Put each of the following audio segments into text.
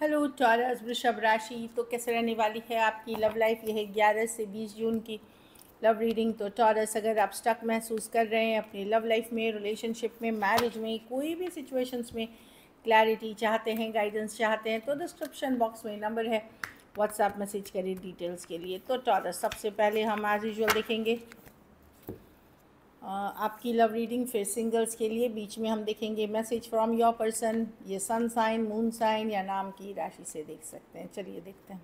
Hello taurus वृषभ राशि। तो कैसे रहने वाली है आपकी लव लाइफ? यह है 11 से 20 जून की लव रीडिंग। तो टॉरस, अगर आप स्टक महसूस कर रहे हैं अपनी लव लाइफ में, रिलेशनशिप में, मैरिज में, कोई भी सिचुएशंस में क्लैरिटी चाहते हैं, गाइडेंस चाहते हैं, तो डिस्क्रिप्शन बॉक्स में नंबर है, व्हाट्सएप मैसेज करें डिटेल्स के लिए। तो टॉरस, सबसे पहले हम एज यूजुअल देखेंगे आपकी लव रीडिंग। फिर सिंगल्स के लिए बीच में हम देखेंगे मैसेज फ्रॉम योर पर्सन। ये सन साइन, मून साइन या नाम की राशि से देख सकते हैं। चलिए देखते हैं।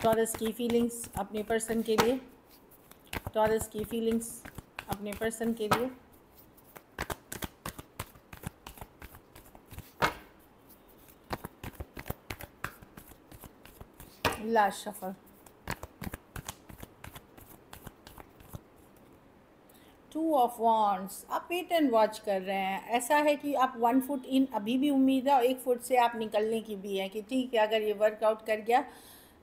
टॉरस की फीलिंग्स अपने पर्सन के लिए। टॉरस की फीलिंग्स अपने पर्सन के लिए। Last shuffle. 2 of wands. आप वेट एंड वॉच कर रहे हैं। ऐसा है कि आप 1 फुट इन अभी भी उम्मीद है और 1 फुट से आप निकलने की भी है कि ठीक है, अगर ये वर्कआउट कर गया,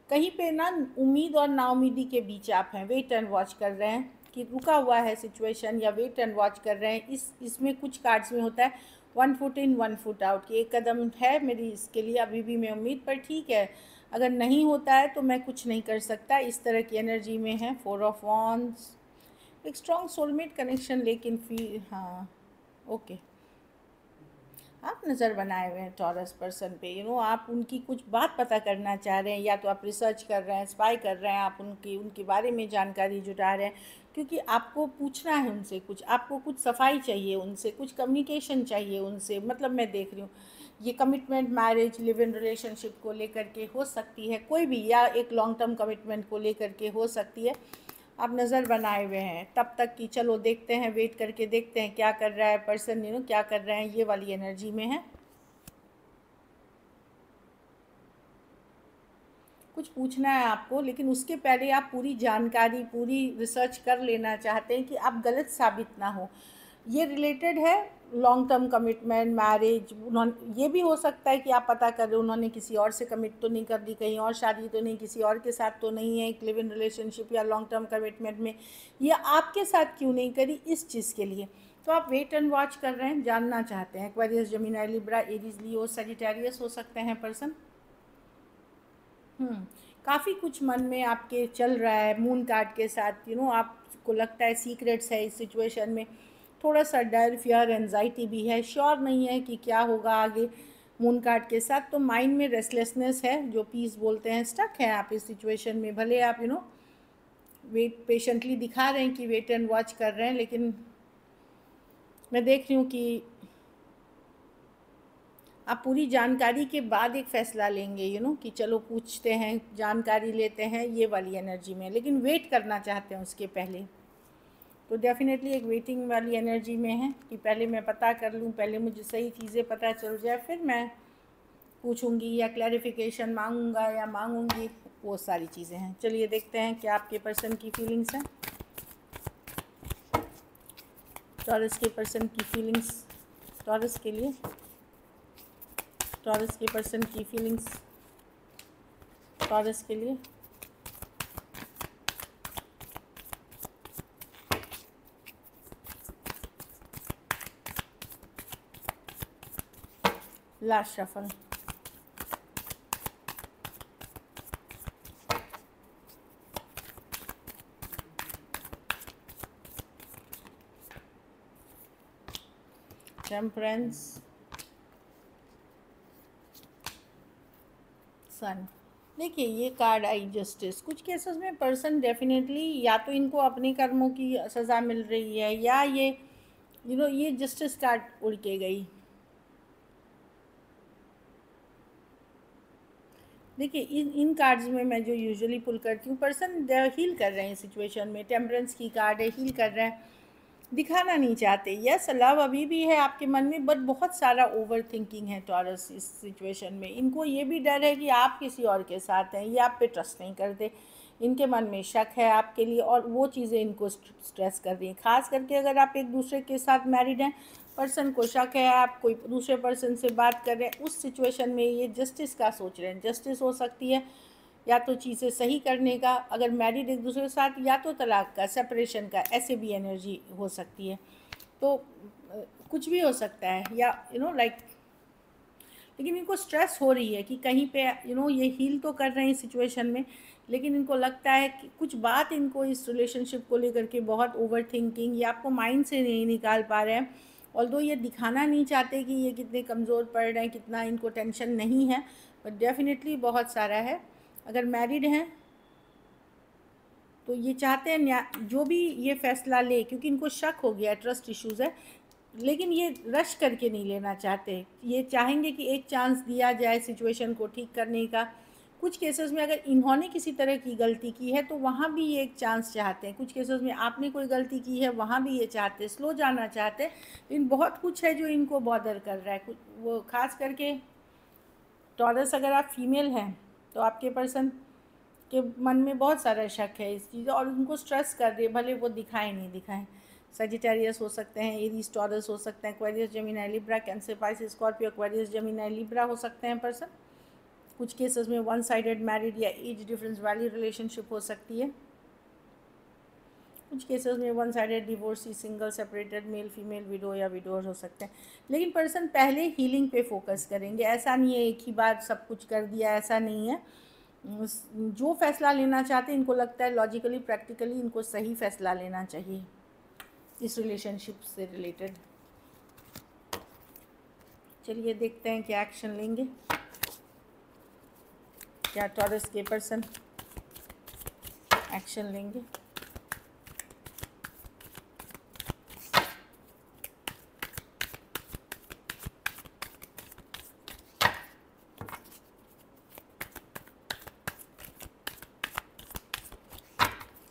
कहीं पे ना उम्मीद और नाउमीदी के बीच आप हैं। वेट एंड वॉच कर रहे हैं कि रुका हुआ है सिचुएशन, या वेट एंड वॉच कर रहे हैं। इसमें कुछ कार्ड्स में होता है 1 फुट इन 1 फुट आउट की एक कदम है मेरी इसके लिए अभी भी मैं उम्मीद पर, ठीक है अगर नहीं होता है तो मैं कुछ नहीं कर सकता, इस तरह की एनर्जी में है। 4 ऑफ वॉन्ड्स, एक स्ट्रॉन्ग सोलमेट कनेक्शन, लेकिन फिर हाँ ओके, आप नज़र बनाए हुए हैं टॉरस पर्सन पे। आप उनकी कुछ बात पता करना चाह रहे हैं, या तो आप रिसर्च कर रहे हैं, स्पाई कर रहे हैं, आप उनके बारे में जानकारी जुटा रहे हैं, क्योंकि आपको पूछना है उनसे कुछ, आपको कुछ सफाई चाहिए उनसे, कुछ कम्युनिकेशन चाहिए उनसे। मतलब मैं देख रही हूँ ये commitment, marriage, live in relationship को लेकर के हो सकती है कोई भी, या एक लॉन्ग टर्म कमिटमेंट को लेकर के हो सकती है। आप नज़र बनाए हुए हैं तब तक कि चलो देखते हैं, वेट करके देखते हैं क्या कर रहा है पर्सन, क्या कर रहे हैं, ये वाली एनर्जी में है। कुछ पूछना है आपको, लेकिन उसके पहले आप पूरी जानकारी, पूरी रिसर्च कर लेना चाहते हैं कि आप गलत साबित ना हो। ये रिलेटेड है लॉन्ग टर्म कमिटमेंट, मैरिज। उन्होंने, ये भी हो सकता है कि आप पता कर रहे हो उन्होंने किसी और से कमिट तो नहीं कर दी, कहीं और शादी तो नहीं, किसी और के साथ तो नहीं है एक लिव इन रिलेशनशिप या लॉन्ग टर्म कमिटमेंट में, या आपके साथ क्यों नहीं करी, इस चीज़ के लिए। तो आप वेट एंड वॉच कर रहे हैं, जानना चाहते हैं। एक्वेरियस, जेमिनी, लिब्रा, एरीज, लियो, सजिटेरियस हो सकते हैं पर्सन। काफ़ी कुछ मन में आपके चल रहा है मून कार्ड के साथ। आपको लगता है सीक्रेट्स है इस सिचुएशन में, थोड़ा सा डर, फियर, एंजाइटी भी है, श्योर नहीं है कि क्या होगा आगे मून कार्ड के साथ। तो माइंड में रेस्टलेसनेस है, जो पीस बोलते हैं। स्टक हैं आप इस सिचुएशन में, भले आप वेट पेशेंटली दिखा रहे हैं कि वेट एंड वॉच कर रहे हैं, लेकिन मैं देख रही हूँ कि आप पूरी जानकारी के बाद एक फ़ैसला लेंगे, कि चलो पूछते हैं, जानकारी लेते हैं, ये वाली एनर्जी में। लेकिन वेट करना चाहते हैं उसके पहले, तो डेफिनेटली एक वेटिंग वाली एनर्जी में है कि पहले मैं पता कर लूँ, पहले मुझे सही चीज़ें पता चल जाए, फिर मैं पूछूंगी या क्लैरिफिकेशन मांगूंगा या मांगूंगी, वो सारी चीज़ें हैं। चलिए देखते हैं क्या आपके पर्सन की फीलिंग्स हैं। टॉरस के पर्सन की फीलिंग्स, टॉरस के लिए, टॉरस के पर्सन की फीलिंग्स, टॉरस के लिए। Last shuffle. टेम्परेंस, सन। देखिए ये कार्ड आई जस्टिस। कुछ केसेस में पर्सन डेफिनेटली, या तो इनको अपने कर्मों की सज़ा मिल रही है, या ये ये जस्टिस कार्ड उड़ के गई। देखिए इन कार्ड्स में मैं जो यूजुअली पुल करती हूँ, पर्सन हील कर रहे हैं सिचुएशन में। टेम्परेंस की कार्ड है, हील कर रहे हैं, दिखाना नहीं चाहते। यस, लव अभी भी है आपके मन में, बट बहुत सारा ओवर थिंकिंग है टॉरस इस सिचुएशन में। इनको ये भी डर है कि आप किसी और के साथ हैं, ये आप पे ट्रस्ट नहीं करते, इनके मन में शक है आपके लिए, और वो चीज़ें इनको स्ट्रेस कर रही हैं। खास करके अगर आप एक दूसरे के साथ मैरिड हैं, पर्सन को शक है आप कोई दूसरे पर्सन से बात कर रहे हैं, उस सिचुएशन में ये जस्टिस का सोच रहे हैं। जस्टिस हो सकती है या तो चीज़ें सही करने का, अगर मैरिड एक दूसरे के साथ, या तो तलाक का, सेपरेशन का, ऐसे भी एनर्जी हो सकती है। तो कुछ भी हो सकता है, या लाइक, लेकिन इनको स्ट्रेस हो रही है कि कहीं पे ये हील तो कर रहे हैं इस सिचुएशन में, लेकिन इनको लगता है कि कुछ बात इनको इस रिलेशनशिप को लेकर के बहुत ओवर थिंकिंग, या आपको माइंड से नहीं निकाल पा रहे हैं। ऑल्दो ये दिखाना नहीं चाहते कि ये कितने कमज़ोर पड़ रहे हैं, कितना इनको टेंशन नहीं है, बट डेफिनेटली बहुत सारा है। अगर मैरिड हैं तो ये चाहते हैं जो भी ये फ़ैसला ले, क्योंकि इनको शक हो गया, ट्रस्ट इश्यूज़ है, लेकिन ये रश करके नहीं लेना चाहते। ये चाहेंगे कि एक चांस दिया जाए सिचुएशन को ठीक करने का। कुछ केसेस में अगर इन्होंने किसी तरह की गलती की है तो वहाँ भी ये एक चांस चाहते हैं। कुछ केसेस में आपने कोई गलती की है, वहाँ भी ये चाहते हैं, स्लो जाना चाहते हैं। लेकिन बहुत कुछ है जो इनको बॉदर कर रहा है। कुछ वो खास करके टॉरस, अगर आप फीमेल हैं तो आपके पर्सन के मन में बहुत सारा शक है इस चीज़, और उनको स्ट्रेस कर रही है, भले वो दिखाएं नहीं दिखाएं। सजिटेरियस हो सकते हैं, एरीज टॉरस हो सकते हैं, Aquarius Gemini Libra, cancer Pisces Scorpio Aquarius Gemini Libra हो सकते हैं पर्सन। कुछ केसेस में वन साइडेड मैरिड या एज डिफरेंस वाली रिलेशनशिप हो सकती है। कुछ केसेस में one sided divorcee, single, separated, male female, window या विडोर हो सकते हैं। लेकिन पर्सन पहले हीलिंग पे फोकस करेंगे। ऐसा नहीं है एक ही बार सब कुछ कर दिया, ऐसा नहीं है। जो फैसला लेना चाहते हैं, इनको लगता है लॉजिकली प्रैक्टिकली इनको सही फैसला लेना चाहिए इस रिलेशनशिप से रिलेटेड। चलिए देखते हैं क्या एक्शन लेंगे, क्या टॉरस के पर्सन एक्शन लेंगे।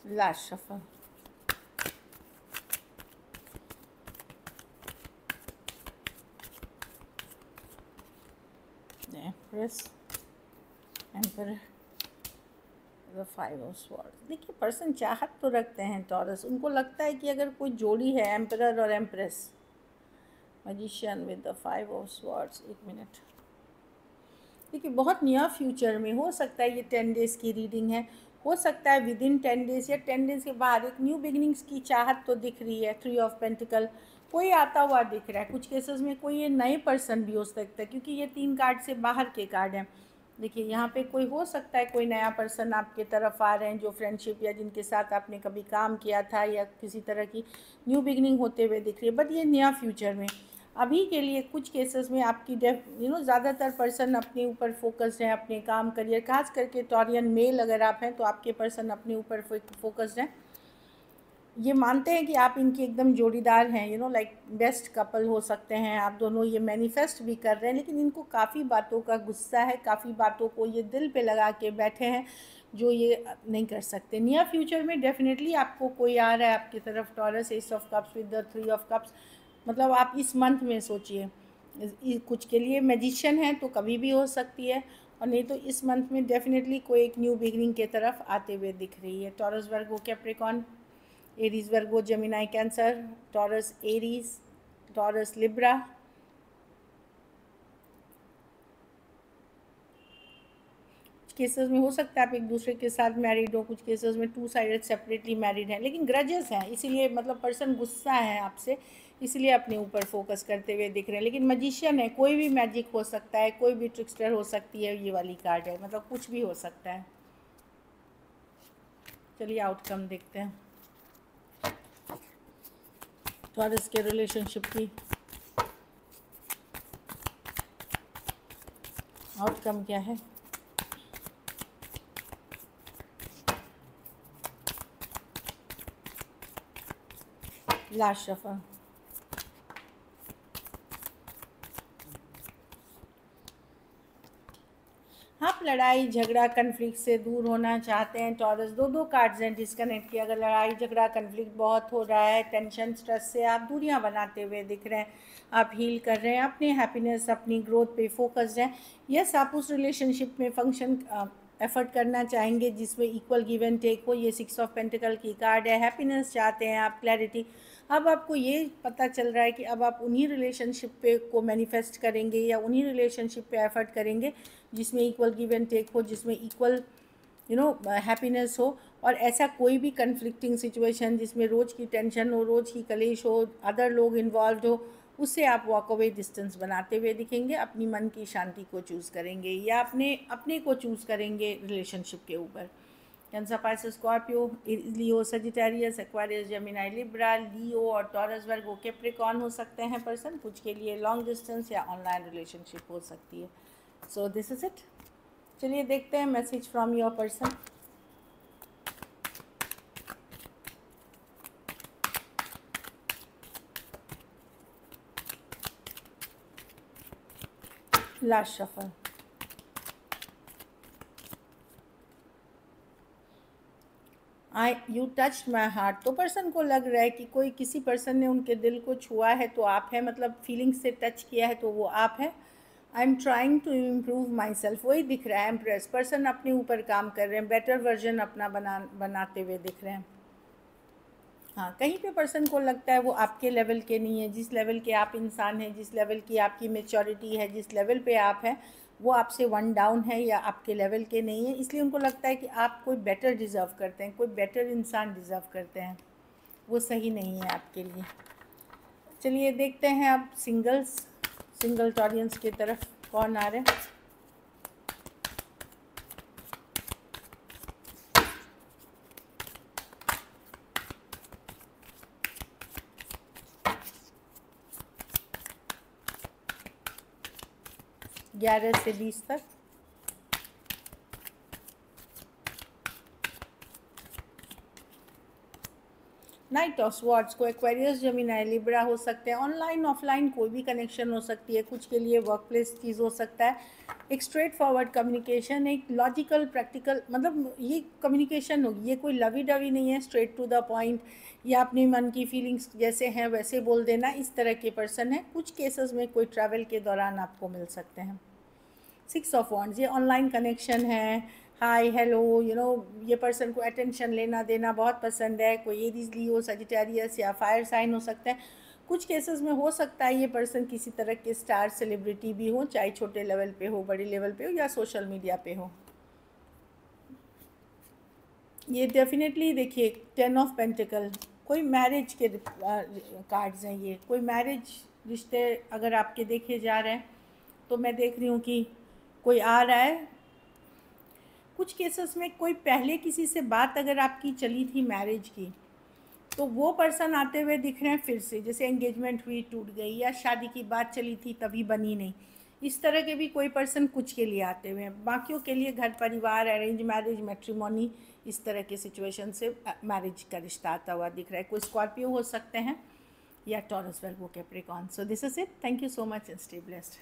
Last shuffle, empress, emperor, the 5 of swords. देखिए पर्सन चाहत तो रखते हैं टॉरस, उनको लगता है कि अगर कोई जोड़ी है एम्परर और empress, magician with the 5 of swords. एक मिनट, देखिए बहुत नियर फ्यूचर में हो सकता है, ये 10 डेज़ की रीडिंग है, हो सकता है विद इन 10 डेज़ या 10 डेज़ के बाद एक न्यू बिगनिंग्स की चाहत तो दिख रही है। 3 ऑफ पेंटिकल कोई आता हुआ दिख रहा है। कुछ केसेस में कोई ये नए पर्सन भी हो सकता है, क्योंकि ये 3 कार्ड से बाहर के कार्ड हैं। देखिए यहाँ पे कोई हो सकता है, कोई नया पर्सन आपके तरफ आ रहे हैं जो फ्रेंडशिप या जिनके साथ आपने कभी काम किया था, या किसी तरह की न्यू बिगनिंग होते हुए दिख रही है, बट ये नियर फ्यूचर में। अभी के लिए कुछ केसेस में आपकी ज़्यादातर पर्सन अपने ऊपर फोकस्ड हैं, अपने काम, करियर। खास करके टॉरियन मेल अगर आप हैं तो आपके पर्सन अपने ऊपर फोकस्ड हैं। ये मानते हैं कि आप इनके एकदम जोड़ीदार हैं, लाइक बेस्ट कपल हो सकते हैं आप दोनों। ये मैनिफेस्ट भी कर रहे हैं, लेकिन इनको काफ़ी बातों का गुस्सा है, काफ़ी बातों को ये दिल पे लगा के बैठे हैं जो ये नहीं कर सकते। नियर फ्यूचर में डेफिनेटली आपको कोई आ रहा है आपकी तरफ, taurus, S of cups with the 3 of cups. मतलब आप इस मंथ में सोचिए, कुछ के लिए मैजिशियन है तो कभी भी हो सकती है, और नहीं तो इस मंथ में डेफिनेटली कोई एक न्यू बिगनिंग के तरफ आते हुए दिख रही है। Taurus, Virgo, Capricorn, Aries, Virgo, Gemini, Cancer, Taurus, Aries, Taurus, Libra. कुछ केसेस में हो सकता है आप एक दूसरे के साथ मैरिड हो, कुछ केसेस में 2 साइडेड सेपरेटली मैरिड हैं, लेकिन ग्रजेस हैं, इसीलिए मतलब पर्सन गुस्सा है आपसे, इसलिए अपने ऊपर फोकस करते हुए दिख रहे हैं। लेकिन मैजिशियन है, कोई भी मैजिक हो सकता है, कोई भी ट्रिक्स्टर हो सकती है, ये वाली कार्ड है, मतलब कुछ भी हो सकता है। चलिए आउटकम देखते हैं टॉरस के रिलेशनशिप की। आउटकम क्या है? लास्ट शफल, आप लड़ाई झगड़ा कन्फ्लिक्ट से दूर होना चाहते हैं टॉरस। दो कार्ड्स हैं डिस्कनेक्ट की। अगर लड़ाई झगड़ा कन्फ्लिक्ट बहुत हो रहा है, टेंशन स्ट्रेस से आप दूरियां बनाते हुए दिख रहे हैं, आप हील कर रहे हैं, अपने हैप्पीनेस, अपनी ग्रोथ पे फोकस्ड हैं। यस, आप उस रिलेशनशिप में फंक्शन एफर्ट करना चाहेंगे जिसमें इक्वल गिव एंड टेक हो। ये 6 ऑफ पेंटिकल की कार्ड है। हैप्पीनेस चाहते हैं आप, क्लैरिटी। अब आपको ये पता चल रहा है कि अब आप उन्हीं रिलेशनशिप पे को मैनिफेस्ट करेंगे, या उन्हीं रिलेशनशिप पे एफर्ट करेंगे जिसमें इक्वल गिव एंड टेक हो, जिसमें इक्वल हैप्पीनेस हो। और ऐसा कोई भी कन्फ्लिक्टिंग सिचुएशन जिसमें रोज़ की टेंशन हो, रोज़ की कलेश हो, अदर लोग इन्वॉल्व हो, उससे आप वॉक अवे डिस्टेंस बनाते हुए दिखेंगे, अपनी मन की शांति को चूज़ करेंगे या अपने अपने को चूज़ करेंगे रिलेशनशिप के ऊपर। कैंसर, पाइसेस, स्कॉर्पियो, लियो, सजिटेरियस, एक्वारियस, जेमिनी, लिब्रा, लियो और टॉरस, वर्गो, कैप्रिकॉर्न हो सकते हैं पर्सन। कुछ के लिए लॉन्ग डिस्टेंस या ऑनलाइन रिलेशनशिप हो सकती है। So this is it. चलिए देखते हैं message from your person. Last shuffle. You touched my heart. तो पर्सन को लग रहा है कि कोई किसी पर्सन ने उनके दिल को छुआ है तो आप है, मतलब फीलिंग्स से टच किया है तो वो आप है। I am trying to improve myself, वही दिख रहा है। एम्प्रेस, पर्सन अपने ऊपर काम कर रहे हैं, बेटर वर्जन अपना बनाते हुए दिख रहे हैं। हाँ, कहीं पे पर्सन को लगता है वो आपके लेवल के नहीं है। जिस लेवल के आप इंसान हैं, जिस लेवल की आपकी मेच्योरिटी है, जिस लेवल पे आप हैं, वो आपसे वन डाउन है या आपके लेवल के नहीं है। इसलिए उनको लगता है कि आप कोई बेटर डिज़र्व करते हैं, कोई बेटर इंसान डिज़र्व करते हैं। वो सही नहीं है आपके लिए। चलिए देखते हैं अब सिंगल ऑडियंस की तरफ कौन आ रहे हैं। ग्यारह से 20 तक। नाइट ऑफ स्वॉर्ड्स को एक्वेरियस, जेमिनी, लिब्रा हो सकते हैं। ऑनलाइन ऑफलाइन कोई भी कनेक्शन हो सकती है। कुछ के लिए वर्क प्लेस चीज़ हो सकता है। एक स्ट्रेट फॉरवर्ड कम्युनिकेशन, एक लॉजिकल प्रैक्टिकल, मतलब ये कम्युनिकेशन होगी। ये कोई लवी डवी नहीं है, स्ट्रेट टू द पॉइंट या अपने मन की फीलिंग्स जैसे हैं वैसे बोल देना, इस तरह के पर्सन है। कुछ केसेस में कोई ट्रैवल के दौरान आपको मिल सकते हैं। 6 ऑफ वॉन्ड्स, ये ऑनलाइन कनेक्शन है। हाय हेलो, ये पर्सन को अटेंशन लेना देना बहुत पसंद है। कोई एरीज, लियो, सजिटेरियस या फायर साइन हो सकता है। कुछ केसेस में हो सकता है ये पर्सन किसी तरह के स्टार सेलिब्रिटी भी हो, चाहे छोटे लेवल पे हो, बड़े लेवल पे हो या सोशल मीडिया पे हो। ये डेफिनेटली देखिए 10 ऑफ पेंटिकल, कोई मैरिज के कार्ड्स हैं। ये कोई मैरिज रिश्ते अगर आपके देखे जा रहे हैं तो मैं देख रही हूँ कि कोई आ रहा है। कुछ केसेस में कोई पहले किसी से बात अगर आपकी चली थी मैरिज की, तो वो पर्सन आते हुए दिख रहे हैं फिर से। जैसे एंगेजमेंट हुई, टूट गई, या शादी की बात चली थी तभी बनी नहीं। इस तरह के भी कोई पर्सन कुछ के लिए आते हुए हैं। बाकियों के लिए घर परिवार, अरेंज मैरिज, मैट्रिमोनी, इस तरह के सिचुएशन से मैरिज का रिश्ता आता हुआ दिख रहा है। कोई स्कॉर्पियो हो सकते हैं या taurus, Virgo, Capricorn. So this is it. Thank you so much and stay blessed.